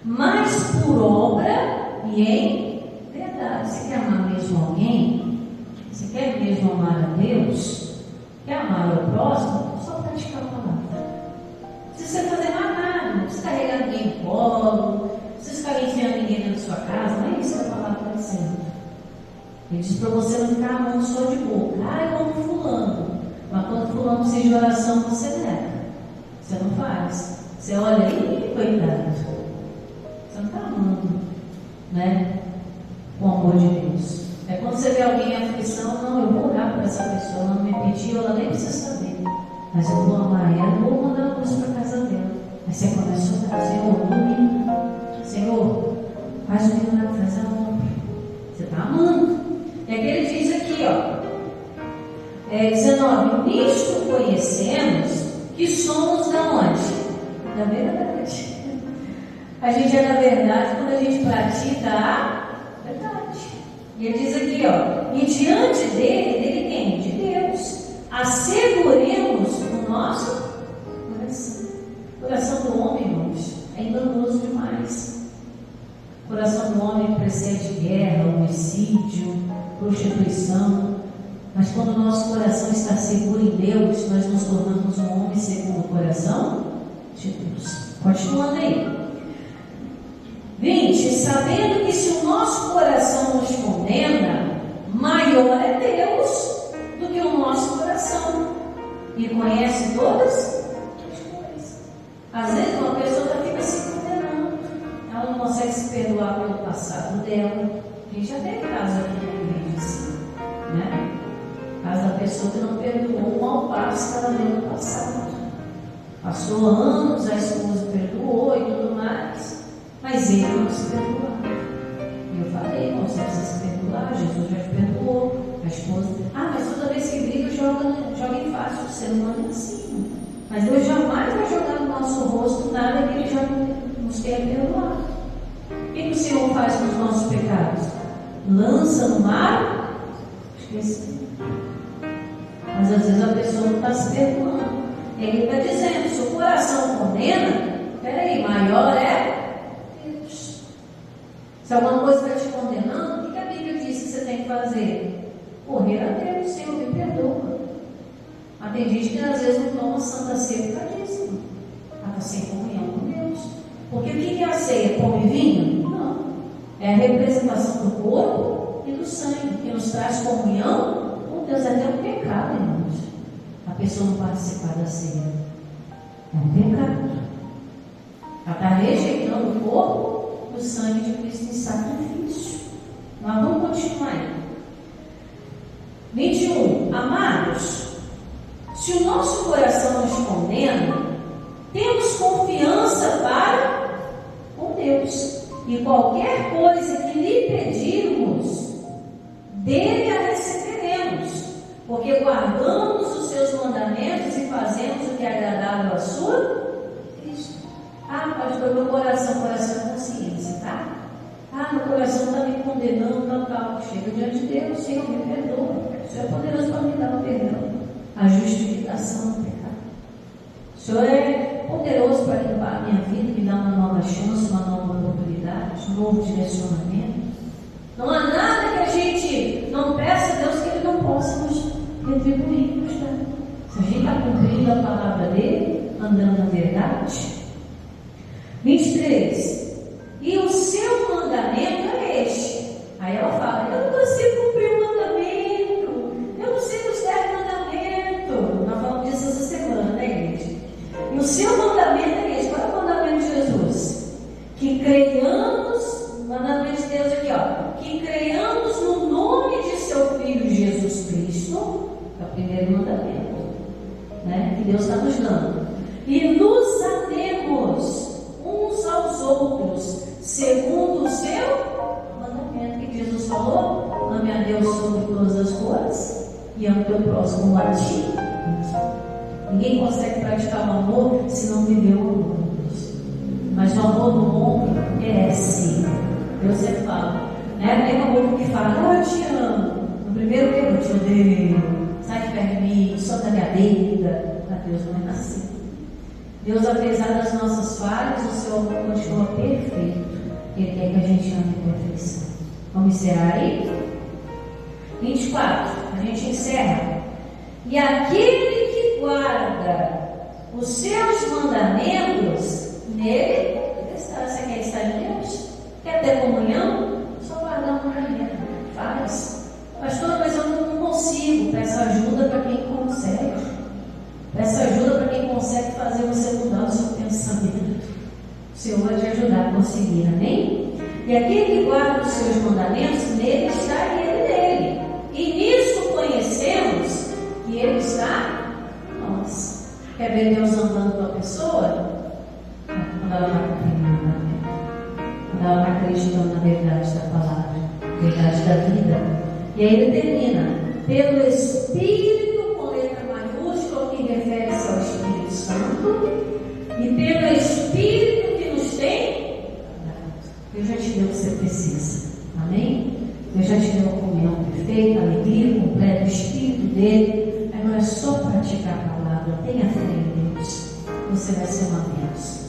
mas por obra e em verdade. Você quer amar mesmo alguém? Você quer mesmo amar a Deus? Quer amar o próximo? Só praticar a palavra. Não precisa fazer mais nada, não precisa carregar ninguém no colo, não precisa ficar enfiando ninguém dentro da sua casa. Não é isso que a palavra está dizendo. Ele diz para você não ficar amando só de boca. Eu amo fulano. Mas quando fulano precisa de oração, você nega. Você não faz. Você olha aí, coitado. Você não está amando, né? Com o amor de Deus. É quando você vê alguém em aflição, não, eu vou orar para essa pessoa, ela não me pediu, ela nem precisa saber. Mas eu vou amar ela, eu vou mandar a luz para a casa dela. Aí você começa a orar: Senhor, ilumina. Senhor, faz o milagre, faz a obra. Você está nisto conhecemos que somos da onde? Da verdade. A gente é da verdade quando a gente pratica a verdade. E ele diz aqui, ó, e diante dele quem? De Deus. Asseguremos o nosso coração. O coração do homem, irmãos, é enganoso demais. O coração do homem precede guerra, homicídio, prostituição. Mas quando o nosso coração está seguro em Deus, nós nos tornamos um homem segundo o coração de Deus. Continuando aí. 20. Sabendo que se o nosso coração nos condena, maior é Deus do que o nosso coração, e conhece todas as coisas. Às vezes uma pessoa fica se condenando, ela não consegue se perdoar pelo passado dela. A gente já teve caso aqui no vídeo assim, né? Caso da pessoa que não perdoou o mau passo que ela deu no passado. Passou anos, a esposa perdoou e tudo mais, mas ele não se perdoou. E eu falei, não, você precisa se perdoar, Jesus já te perdoou. A esposa, mas toda vez que briga, joga em face. O ser humano é assim. Mas Deus jamais vai jogar no nosso rosto nada que Ele já nos quer perdoar. O que o Senhor faz com os nossos pecados? Lança no mar, esqueci. Mas às vezes a pessoa não está se perdoando. Ele está dizendo, se o coração condena, peraí, maior é Deus. Se alguma coisa está te condenando, o que a Bíblia diz que você tem que fazer? Correr a Deus, Senhor, me perdoa. Mas tem gente que às vezes não toma santa ceia por causa disso. Ela está sem comunhão com Deus. Porque o que é a ceia? Pão e vinho? Não. É a representação do corpo e do sangue, que nos traz comunhão com Deus. É até um pecado, irmãos. A pessoa não participar da ceia. É um pecado. Ela está rejeitando o corpo e o sangue de Cristo em sacrifício. Mas vamos continuar aí. 21. Amados, se o nosso coração nos condena, temos confiança para com Deus. E qualquer coisa que lhe pedirmos, dele a receberemos, porque guardamos os seus mandamentos e fazemos o que é agradável à sua Cristo. Pastor, meu coração é consciência, tá? Meu coração está me condenando, tal. Chega diante de Deus, Senhor, me perdoa. O Senhor é poderoso para me dar o perdão, a justificação do pecado. O Senhor é poderoso para limpar a minha vida, me dar uma nova chance, uma nova oportunidade, um novo direcionamento. Não há nada que a gente não peça a Deus que Ele não possa nos retribuir, nos dar. Se a gente está cumprindo a palavra dele, andando na verdade. 23. E o seu mandamento é este. Aí ela fala, eu não consigo cumprir o mandamento, eu não sei dos 10 mandamentos. Nós falamos disso essa semana, né, igreja? E o seu mandamento é este. Qual é o mandamento de Jesus? Que creiamos, o mandamento de Deus aqui, ó, que creiamos no nome de seu Filho Jesus Cristo, é o primeiro mandamento, né, que Deus está nos dando, e nos amemos uns aos outros, segundo o seu mandamento, que Jesus falou, ame a Deus sobre todas as coisas, e ame o teu próximo a ti. Ninguém consegue praticar o amor se não viver o amor de Deus. Mas o amor do homem é sim. Deus sempre fala, né? Tem um amor que fala, eu te amo. No primeiro tempo eu te odeio, sai de perto de mim, solta a minha vida. Para Deus não é assim. Deus, apesar das nossas falhas, o seu amor continua perfeito. Ele quer que a gente ame com perfeição. Vamos encerrar aí? 24, a gente encerra. E aquele que guarda os seus mandamentos, nele está. Você quer estar em Deus? Quer ter comunhão? Só guardar o mandamento. Faz. Pastor, mas eu não consigo. Peça ajuda para quem consegue. Peça ajuda para quem consegue fazer você mudar o seu pensamento. O Senhor vai te ajudar a conseguir, amém? E aquele que guarda os seus mandamentos, nele está e ele nele. E nisso conhecemos que ele está em nós. Quer ver Deus andando com a pessoa? Quando ela está cumprindo o mandamento. Quando ela está acreditando na verdade da palavra, verdade da vida. E aí ele termina, pelo Espírito com letra maiúscula Deus já te deu a comunhão perfeita, a alegria completa, o Espírito dele. Agora é só praticar a palavra. Tenha fé em Deus. Você vai ser uma bênção.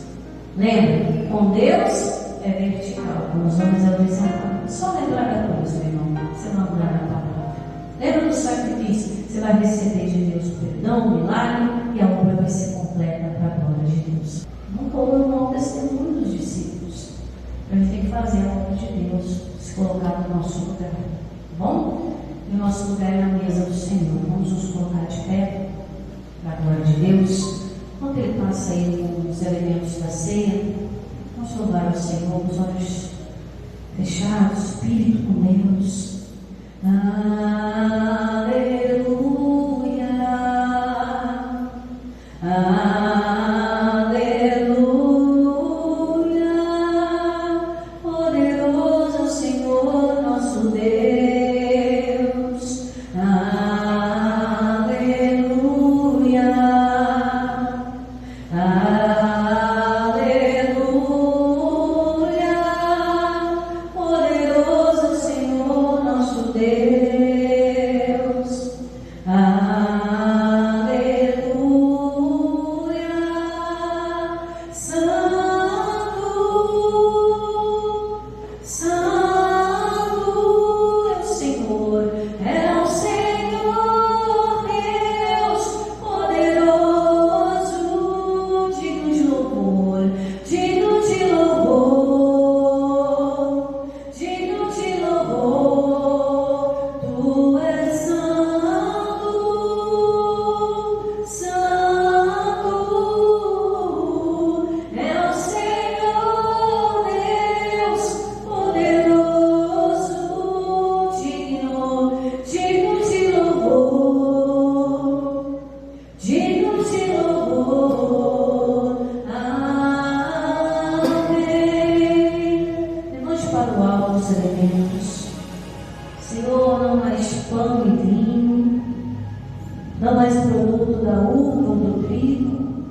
Lembre, com Deus é vertical, com os homens é horizontal. Só lembrar da cruz, meu irmão. Você não lembrar da palavra. Lembra do sacrifício? Você vai receber de Deus o perdão, o milagre, e a obra vai ser completa para a glória de Deus. Não como no mau testemunho dos discípulos. A gente tem que fazer a obra de Deus, se colocar no nosso lugar. Tá bom? E o nosso lugar é na mesa do Senhor. Vamos nos colocar de pé para a glória de Deus. Enquanto Ele passa aí os elementos da ceia, vamos louvar ao Senhor, os olhos fechados, Espírito com Deus. Aleluia, aleluia, poderoso é o Senhor nosso Deus. Aleluia, aleluia, poderoso é o Senhor nosso Deus. Aleluia, Santo, Santo é o Senhor, é o Senhor Deus poderoso, digno de louvor, digno de louvor, digno de louvor. Tu és santo, santo, é o Senhor Deus poderoso, digno de louvor, digno de louvor. Amém. Levante para o alto os elementos. Senhor, não mais pão e vinho, não mais produto da uva ou do trigo,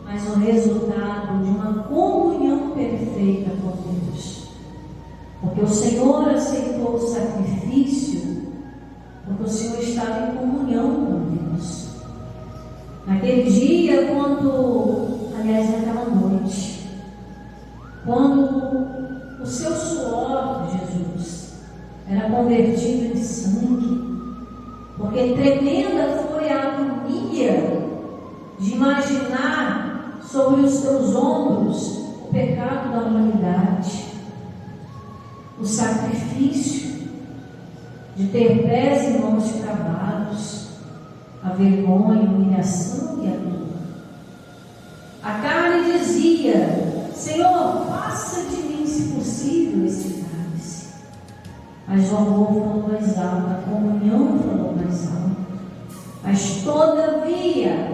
mas o resultado de uma comunhão perfeita com Deus. Porque o Senhor aceitou o sacrifício, porque o Senhor estava em comunhão com Deus. Naquele dia, aliás, naquela noite, quando o seu suor, Jesus, era convertido em sangue, porque tremenda foi a agonia de imaginar sobre os teus ombros o pecado da humanidade, o sacrifício de ter pés e mãos travados, a vergonha, a humilhação e a dor. A carne dizia: Senhor, passa de mim, se possível, esse cálice. Mas o amor falou mais alto, a comunhão falou mais alto. Mas todavia,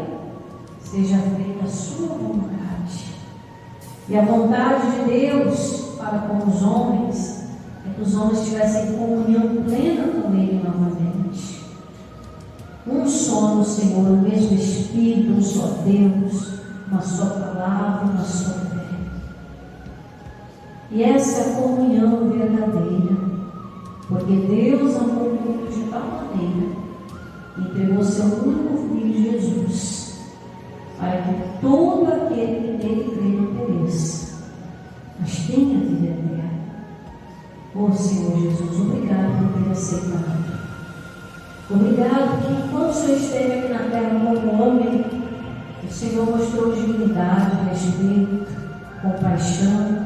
seja feita a sua vontade. E a vontade de Deus para com os homens é que os homens tivessem comunhão plena com Ele novamente. Um só no Senhor, o mesmo Espírito, um só Deus, uma só palavra, uma só fé. E essa é a comunhão verdadeira, porque Deus amou o mundo de tal maneira e entregou seu único Filho Jesus, para que todo aquele que nele crê não pereça, mas tenha vida eterna. Oh Senhor Jesus, obrigado por ter aceitado. Obrigado que enquanto o Senhor esteve aqui na terra como homem, o Senhor mostrou dignidade, respeito, compaixão,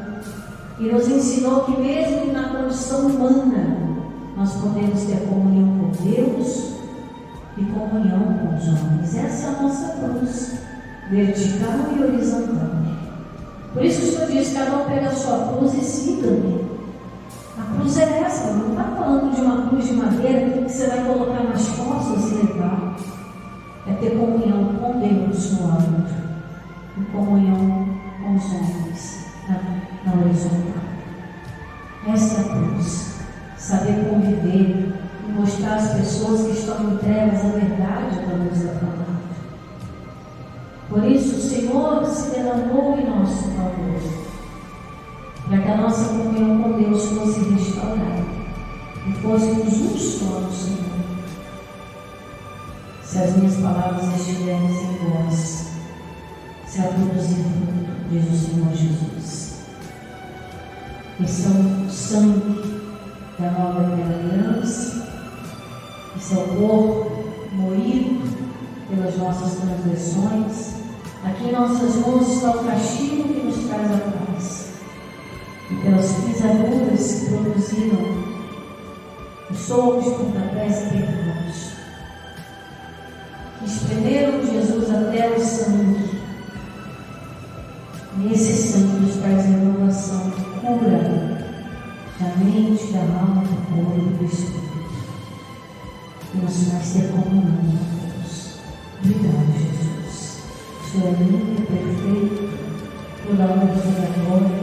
e nos ensinou que mesmo na condição humana, nós podemos ter comunhão com Deus e comunhão com os homens. Essa é a nossa cruz, vertical e horizontal. Por isso o Senhor diz: cada um pega a sua cruz e siga-me. A cruz é essa, não está falando de uma cruz de madeira que você vai colocar nas costas e levar. É ter comunhão com Deus no alto e comunhão com os homens na horizontal. Essa é a cruz. Saber conviver e mostrar às pessoas que estão em trevas a verdade da luz da palavra. Por isso o Senhor se derramou em nosso favor, para que a nossa comunhão com Deus fosse restaurada e fôssemos um só no Senhor. Se as minhas palavras estiverem em vós, se a produzir fruto, diz o Senhor Jesus. Esse é o sangue da nova aliança, esse é o corpo moído pelas nossas transgressões. Aqui em nossas mãos está o castigo que nos traz a paz, e pelas pisaduras que produziram os socos, pontapés e pecados, que espremeram Jesus até o sangue. E esse sangue nos traz renovação, cura da mente, da alma, do corpo e do espírito, e nos faz ter comunhão com Deus. Obrigado, Jesus. O Senhor é limpo e perfeito. Toda a honra e toda a glória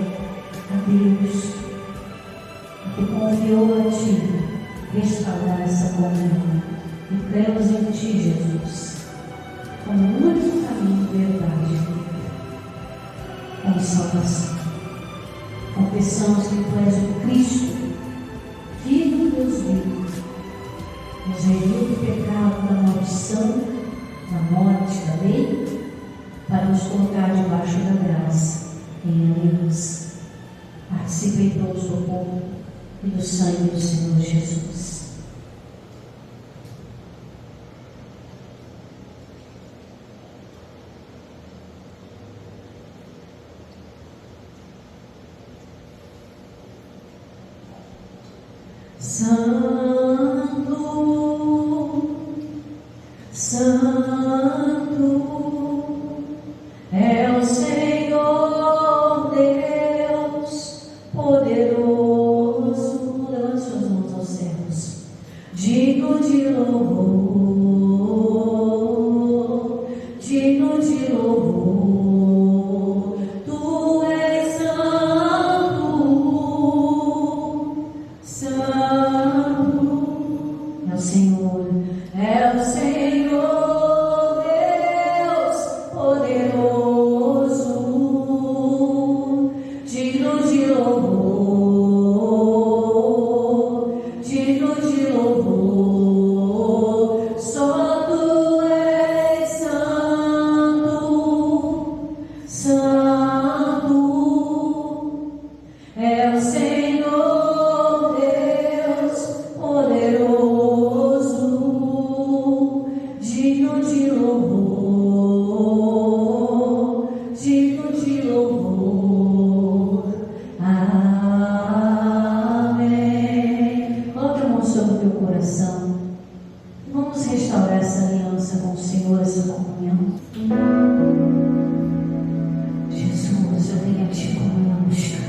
a Deus, que confiou a Ti restaurar essa comunhão. E cremos em Ti, Jesus, como o único caminho, verdade e vida, como salvação. Confessamos que Tu és o Cristo, Filho de Deus vivo, nos redimiu do pecado, da maldição, da morte, da lei, para nos colocar debaixo da graça, em aliança. Participem todos do corpo e do sangue do Senhor Jesus. Santo, Santo é o Senhor Deus poderoso. Levante suas mãos aos céus, digno de louvor, digno de louvor. Tu és santo, santo é o Senhor, é o Senhor Deus poderoso, digno de louvor, digno de louvor. Só Tu és santo, santo é o Senhor Deus poderoso, digno de louvor, digno de louvor. Amém. Coloque a mão sobre o teu coração. Vamos restaurar essa aliança com o Senhor, essa comunhão. Jesus, eu venho a Ti comunhão buscar.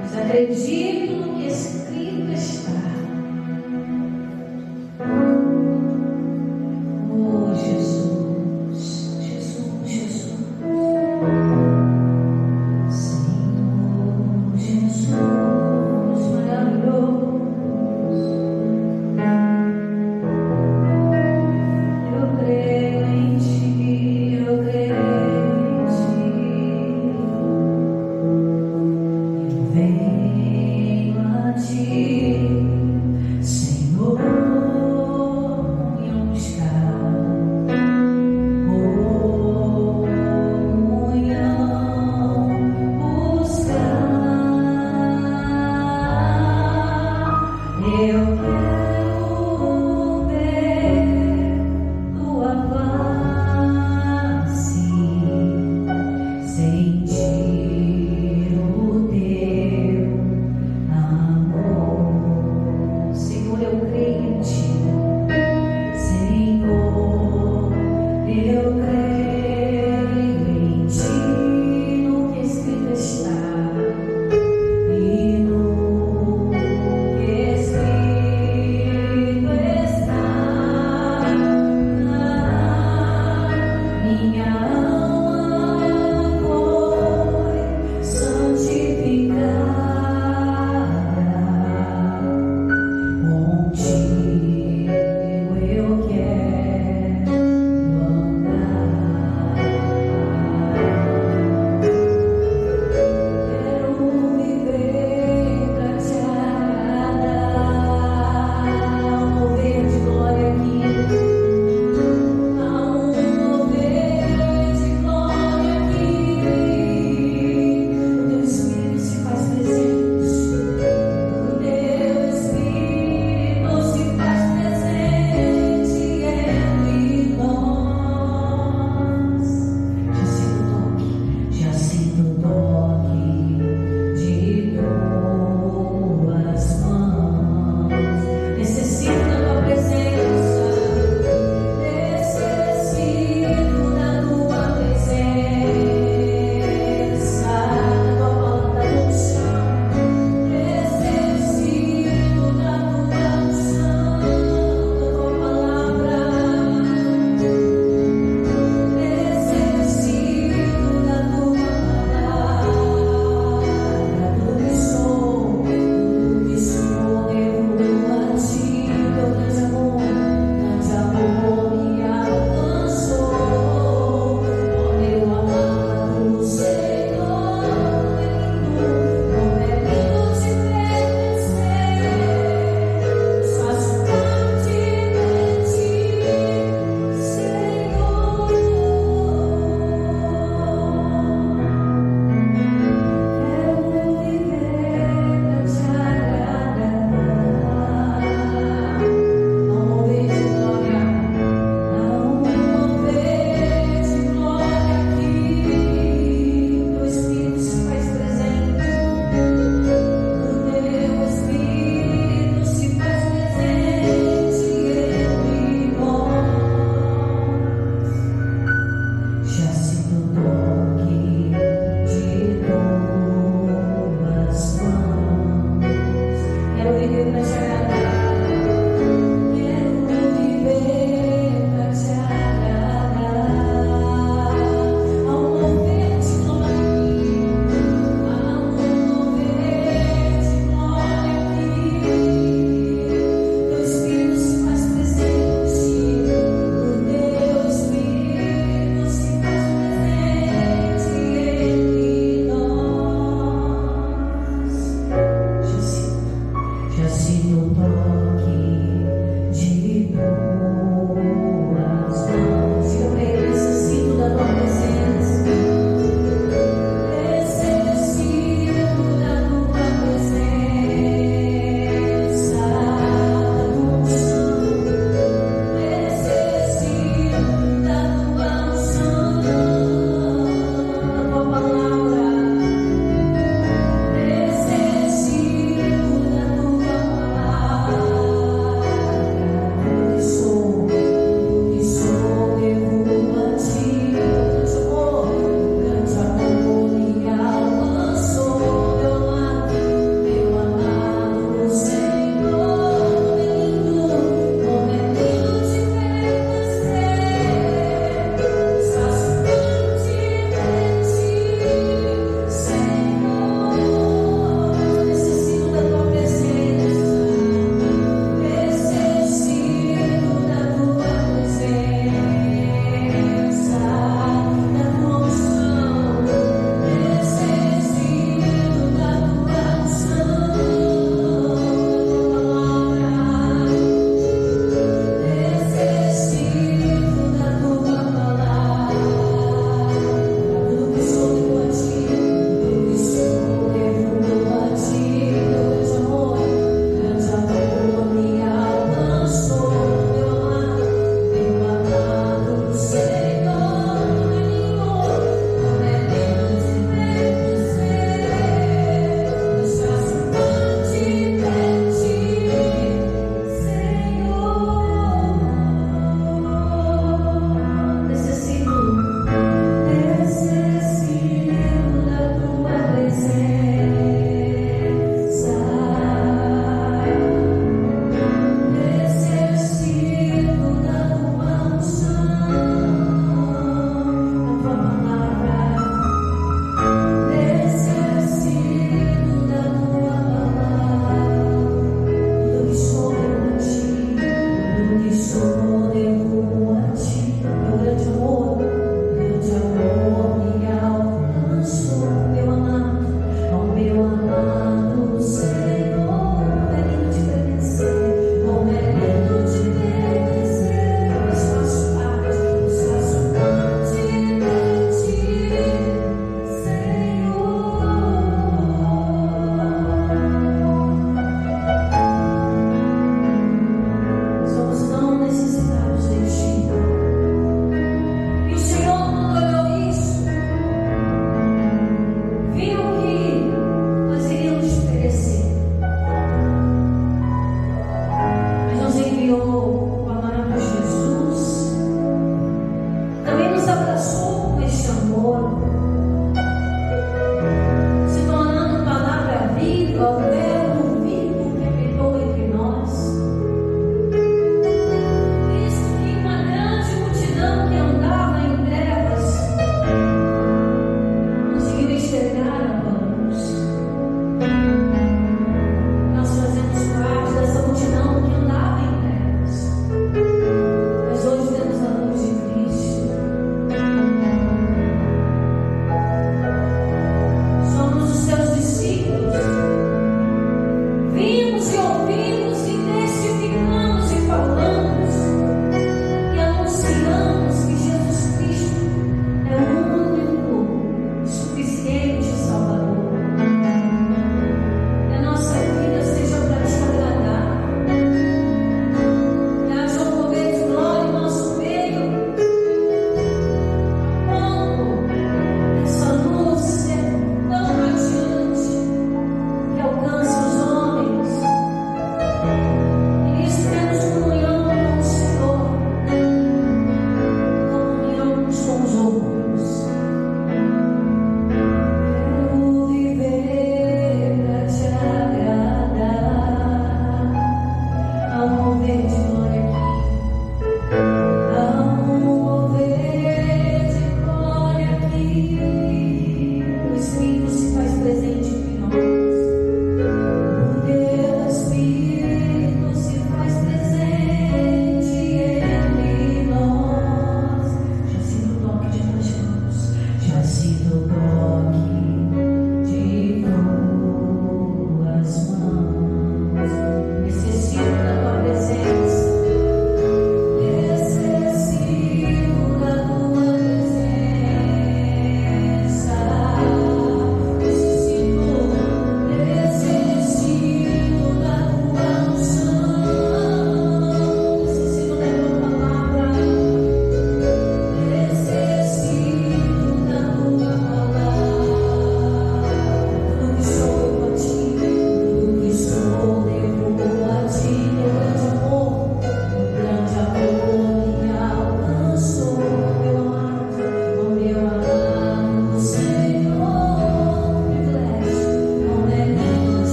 Mas acredito no que escrito está. Oh, Jesus, Jesus, Jesus. Senhor Jesus, maravilhoso. Eu creio em Ti, eu creio em Ti. Eu venho a Ti, Senhor, comunhão buscar, comunhão buscar. Eu quero ver Tua face, sentir o Teu amor. Senhor, eu creio em Ti. Senhor, eu creio em Ti, no que escrito está. E no que escrito unido ao Verbo vivo que habitou entre nós, visto que uma grande multidão que andava em trevas conseguiu enxergar a tua luz. Nós fazemos parte dessa multidão que andava em trevas, mas hoje temos a luz de Cristo. Somos os seus discípulos.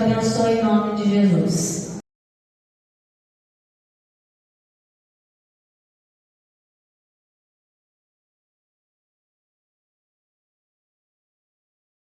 abençoe em nome de Jesus.